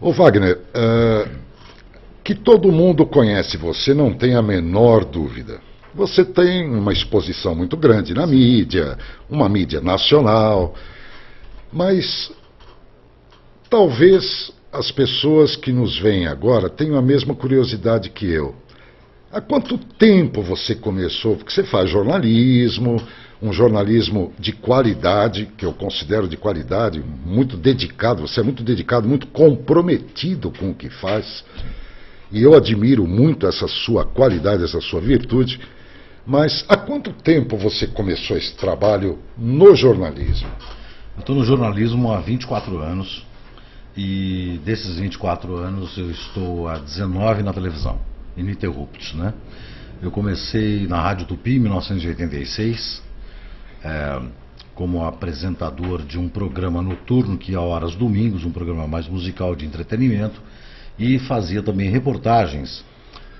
Ô Wagner, que todo mundo conhece você, não tem a menor dúvida. Você tem uma exposição muito grande na mídia, uma mídia nacional, mas talvez as pessoas que nos veem agora tenham a mesma curiosidade que eu. Há quanto tempo você começou? Porque você faz jornalismo, um jornalismo de qualidade, que eu considero de qualidade, muito dedicado, você é muito dedicado, muito comprometido com o que faz. E eu admiro muito essa sua qualidade, essa sua virtude. Mas há quanto tempo você começou esse trabalho no jornalismo? Eu estou no jornalismo há 24 anos e desses 24 anos eu estou há 19 na televisão, ininterruptos, né? Eu comecei na Rádio Tupi em 1986, como apresentador de um programa noturno que ia ao ar aos domingos, um programa mais musical de entretenimento, e fazia também reportagens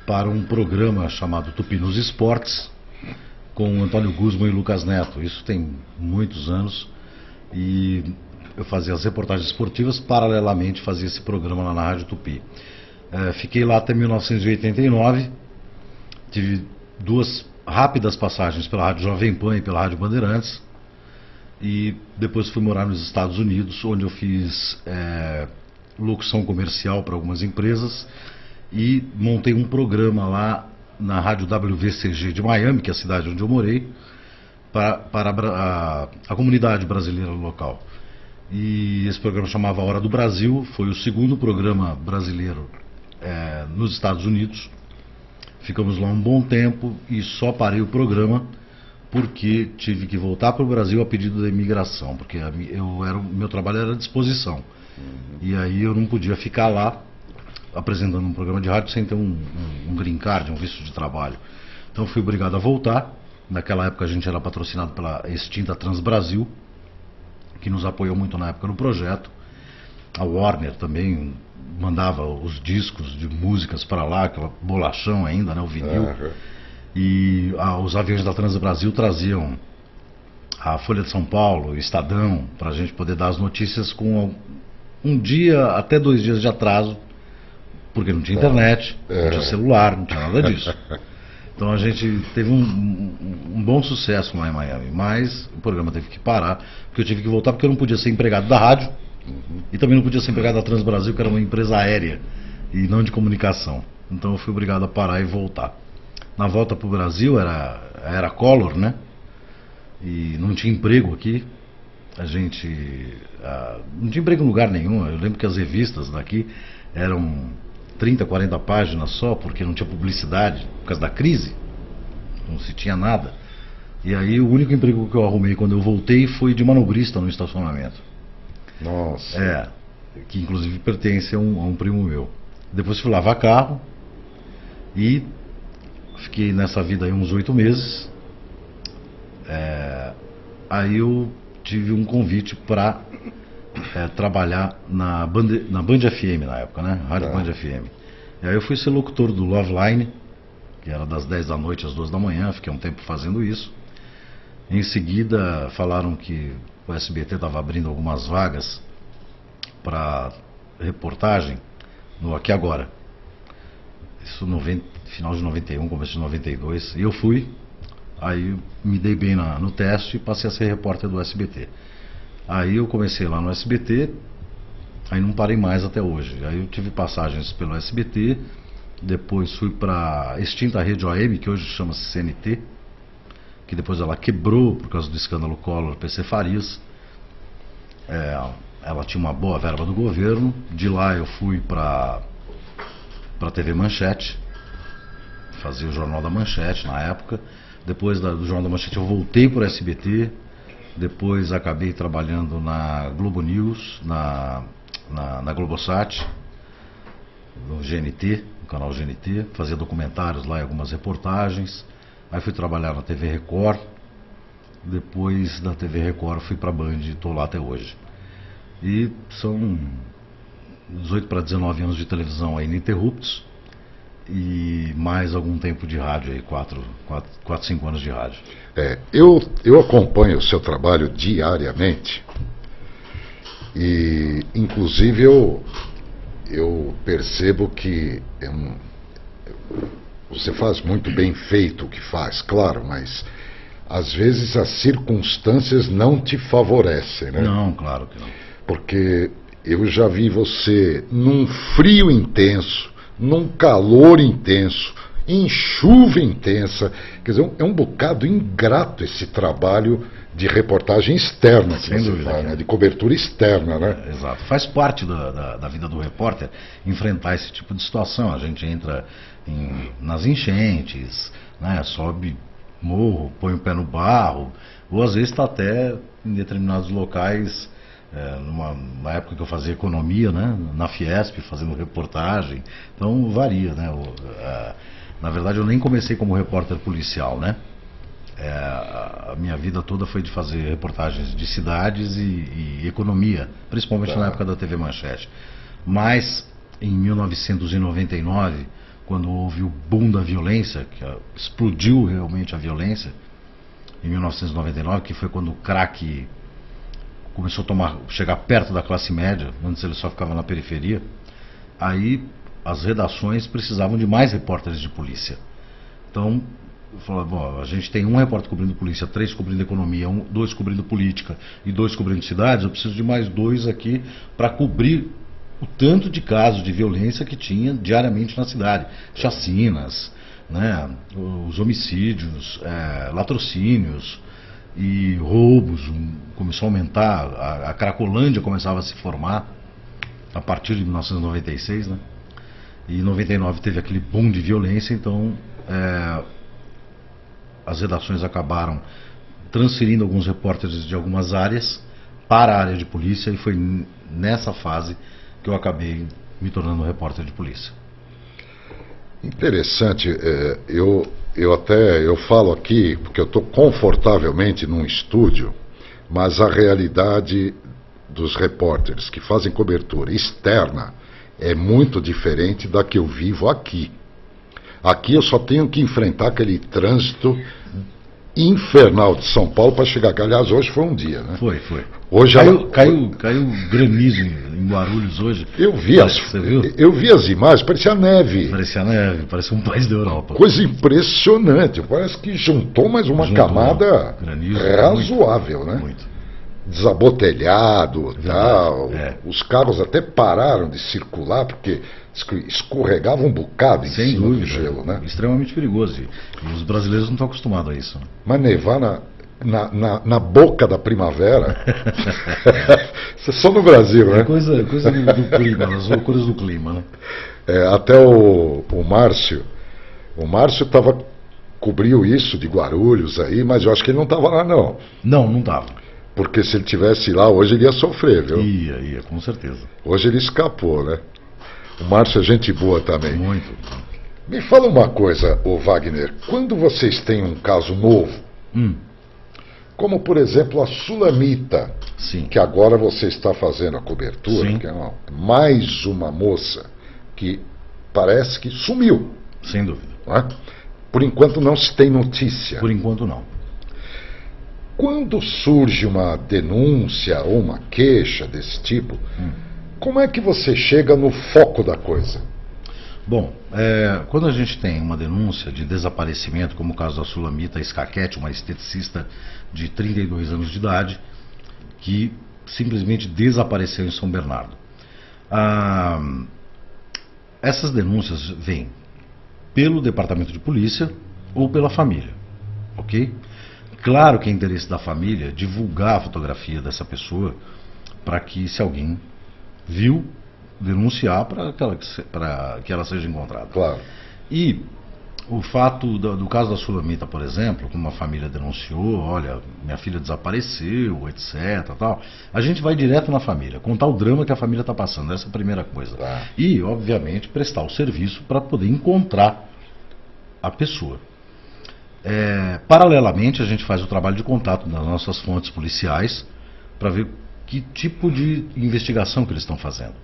para um programa chamado Tupi nos Esportes, com Antônio Guzman e Lucas Neto. Isso tem muitos anos, e eu fazia as reportagens esportivas, paralelamente fazia esse programa lá na Rádio Tupi. Fiquei lá até 1989, tive duas rápidas passagens pela Rádio Jovem Pan e pela Rádio Bandeirantes, e depois fui morar nos Estados Unidos, onde eu fiz locução comercial para algumas empresas e montei um programa lá na Rádio WVCG de Miami, que é a cidade onde eu morei, para a comunidade brasileira local. E esse programa chamava Hora do Brasil, foi o segundo programa brasileiro nos Estados Unidos. Ficamos lá um bom tempo e só parei o programa porque tive que voltar para o Brasil a pedido da imigração, porque meu trabalho era à disposição. E aí eu não podia ficar lá apresentando um programa de rádio sem ter um green card, um visto de trabalho. Então fui obrigado a voltar. Naquela época a gente era patrocinado pela extinta Transbrasil, que nos apoiou muito na época no projeto. A Warner também mandava os discos de músicas para lá, aquela bolachão ainda, né, o vinil. E os aviões da Transbrasil traziam a Folha de São Paulo, o Estadão, para a gente poder dar as notícias com um dia até 2 dias de atraso, porque não tinha internet, não tinha celular, não tinha nada disso. Então a gente teve um bom sucesso lá em Miami, mas o programa teve que parar, porque eu tive que voltar, porque eu não podia ser empregado da rádio, e também não podia ser empregado da Transbrasil, que era uma empresa aérea e não de comunicação. Então eu fui obrigado a parar e voltar. Na volta para o Brasil era Collor, né? E não tinha emprego aqui. A gente não tinha emprego em lugar nenhum. Eu lembro que as revistas daqui eram 30, 40 páginas só, porque não tinha publicidade, por causa da crise. Não se tinha nada. E aí o único emprego que eu arrumei quando eu voltei foi de manobrista no estacionamento. Nossa. Que inclusive pertence a um primo meu. Depois fui lavar carro e fiquei nessa vida aí uns 8 meses. Aí eu tive um convite para trabalhar na Band FM na época, né? Rádio Band FM. E aí eu fui ser locutor do Love Line, que era das 10 da noite às 2 da manhã, fiquei um tempo fazendo isso. Em seguida falaram que o SBT estava abrindo algumas vagas para reportagem no Aqui Agora. Isso no final de 91, começo de 92. E eu fui, aí me dei bem no teste e passei a ser repórter do SBT. Aí eu comecei lá no SBT, aí não parei mais até hoje. Aí eu tive passagens pelo SBT, depois fui para a extinta Rede OM, que hoje chama-se CNT, que depois ela quebrou por causa do escândalo Collor, PC Farias. Ela tinha uma boa verba do governo. De lá eu fui para a TV Manchete, fazia o Jornal da Manchete na época. Depois do Jornal da Manchete eu voltei para o SBT. Depois acabei trabalhando na Globo News, na Globosat, no GNT, no canal GNT, fazia documentários lá e algumas reportagens. Aí fui trabalhar na TV Record. Depois da TV Record fui para a Band e estou lá até hoje. E são 18 para 19 anos de televisão aí ininterruptos e mais algum tempo de rádio aí, 4, 5 anos de rádio. Eu acompanho o seu trabalho diariamente e inclusive eu percebo que você faz muito bem feito o que faz, claro, mas às vezes as circunstâncias não te favorecem, né? Não, claro que não. Porque eu já vi você num frio intenso, num calor intenso, em chuva intensa. Quer dizer, é um bocado ingrato esse trabalho de reportagem externa que você faz, né? De cobertura externa, né? Exato. Faz parte da vida do repórter enfrentar esse tipo de situação. A gente entra nas enchentes, né? Sobe morro, põe o pé no barro, ou às vezes está até em determinados locais, na época que eu fazia economia, né? Na Fiesp, fazendo reportagem. Então varia, né? Na verdade, eu nem comecei como repórter policial, né? A minha vida toda foi de fazer reportagens de cidades e economia, principalmente na época da TV Manchete. Mas, em 1999, quando houve o boom da violência, que explodiu realmente a violência, em 1999, que foi quando o crack começou a chegar perto da classe média, antes ele só ficava na periferia, aí as redações precisavam de mais repórteres de polícia. Então, eu falava, bom, a gente tem um repórter cobrindo polícia, 3 cobrindo economia, 2 cobrindo política e 2 cobrindo cidades, eu preciso de mais 2 aqui para cobrir o tanto de casos de violência que tinha diariamente na cidade. Chacinas, né, os homicídios, latrocínios e roubos, começou a aumentar, a Cracolândia começava a se formar a partir de 1996, né? E em 99 teve aquele boom de violência, então as redações acabaram transferindo alguns repórteres de algumas áreas para a área de polícia, e foi nessa fase que eu acabei me tornando repórter de polícia. Interessante. Eu falo aqui porque eu estou confortavelmente num estúdio, mas a realidade dos repórteres que fazem cobertura externa é muito diferente da que eu vivo aqui. Aqui eu só tenho que enfrentar aquele trânsito infernal de São Paulo para chegar aqui. Aliás, hoje foi um dia, né? Foi. Hoje caiu granizo em Guarulhos hoje. Eu vi as imagens, parecia neve. Parecia um país da Europa. Coisa impressionante. Parece que juntou mais uma camada granizo, razoável, né? Muito. Desabou telhado, tal. Os carros até pararam de circular porque escorregava um bocado em cima do gelo, né? Extremamente perigoso. E os brasileiros não estão acostumados a isso, né? Mas nevar na boca da primavera, isso é só no Brasil, né? Coisa do clima, das loucuras do clima, né? Até o Márcio cobriu isso de Guarulhos aí, mas eu acho que ele não estava lá, não. Não estava. Porque se ele tivesse lá, hoje ele ia sofrer, viu? Ia, com certeza. Hoje ele escapou, né? O Márcio é gente boa também. Muito. Me fala uma coisa, ô Wagner. Quando vocês têm um caso novo, como por exemplo a Sulamita, sim, que agora você está fazendo a cobertura, sim, que é mais uma moça que parece que sumiu. Sem dúvida. Não é? Por enquanto não se tem notícia. Por enquanto não. Quando surge uma denúncia ou uma queixa desse tipo, como é que você chega no foco da coisa? Bom, quando a gente tem uma denúncia de desaparecimento, como o caso da Sulamita Scachetti, uma esteticista de 32 anos de idade, que simplesmente desapareceu em São Bernardo. Essas denúncias vêm pelo departamento de polícia ou pela família, ok? Claro que é interesse da família divulgar a fotografia dessa pessoa para que, se alguém viu, denunciar para que ela seja encontrada. Claro. E o fato do caso da Sulamita, por exemplo, como uma família denunciou, olha, minha filha desapareceu, etc. Tal, a gente vai direto na família, contar o drama que a família está passando, essa é a primeira coisa. Tá. E, obviamente, prestar o serviço para poder encontrar a pessoa. Paralelamente, a gente faz o trabalho de contato das nossas fontes policiais para ver que tipo de investigação que eles estão fazendo.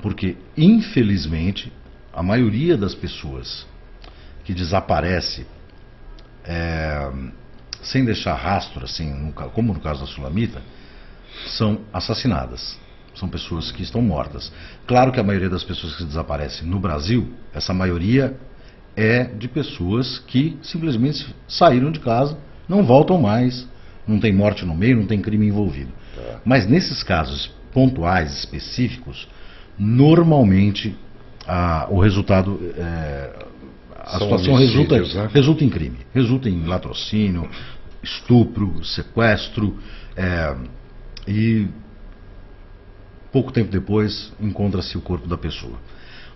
Porque, infelizmente, a maioria das pessoas que desaparece sem deixar rastro, assim, como no caso da Sulamita, são assassinadas. São pessoas que estão mortas. Claro que a maioria das pessoas que desaparecem no Brasil, essa maioria é de pessoas que simplesmente saíram de casa, não voltam mais, não tem morte no meio, não tem crime envolvido. Mas nesses casos pontuais, específicos, normalmente o resultado, a situação resulta em crime, resulta em latrocínio, estupro, sequestro, e pouco tempo depois encontra-se o corpo da pessoa.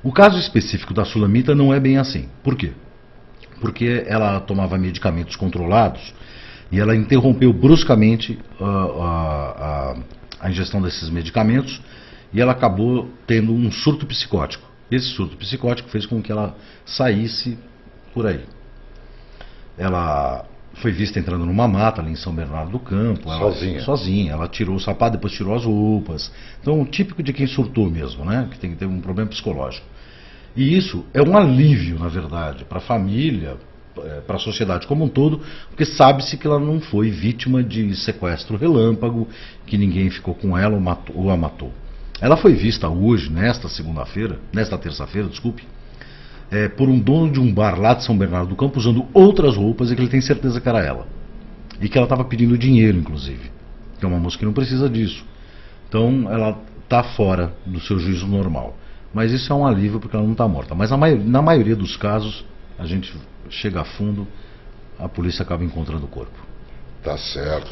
O caso específico da Sulamita não é bem assim. Por quê? Porque ela tomava medicamentos controlados e ela interrompeu bruscamente a ingestão desses medicamentos e ela acabou tendo um surto psicótico. Esse surto psicótico fez com que ela saísse por aí. Ela foi vista entrando numa mata ali em São Bernardo do Campo. Sozinha. Ela tirou o sapato, depois tirou as roupas. Então, típico de quem surtou mesmo, né? Que tem que ter um problema psicológico. E isso é um alívio, na verdade, para a família, para a sociedade como um todo, porque sabe-se que ela não foi vítima de sequestro relâmpago, que ninguém ficou com ela ou a matou. Ela foi vista hoje, nesta terça-feira, por um dono de um bar lá de São Bernardo do Campo, usando outras roupas e que ele tem certeza que era ela. E que ela estava pedindo dinheiro, inclusive. Que é uma moça que não precisa disso. Então ela está fora do seu juízo normal. Mas isso é um alívio porque ela não está morta. Mas na maioria dos casos, a gente chega a fundo, a polícia acaba encontrando o corpo. Tá certo.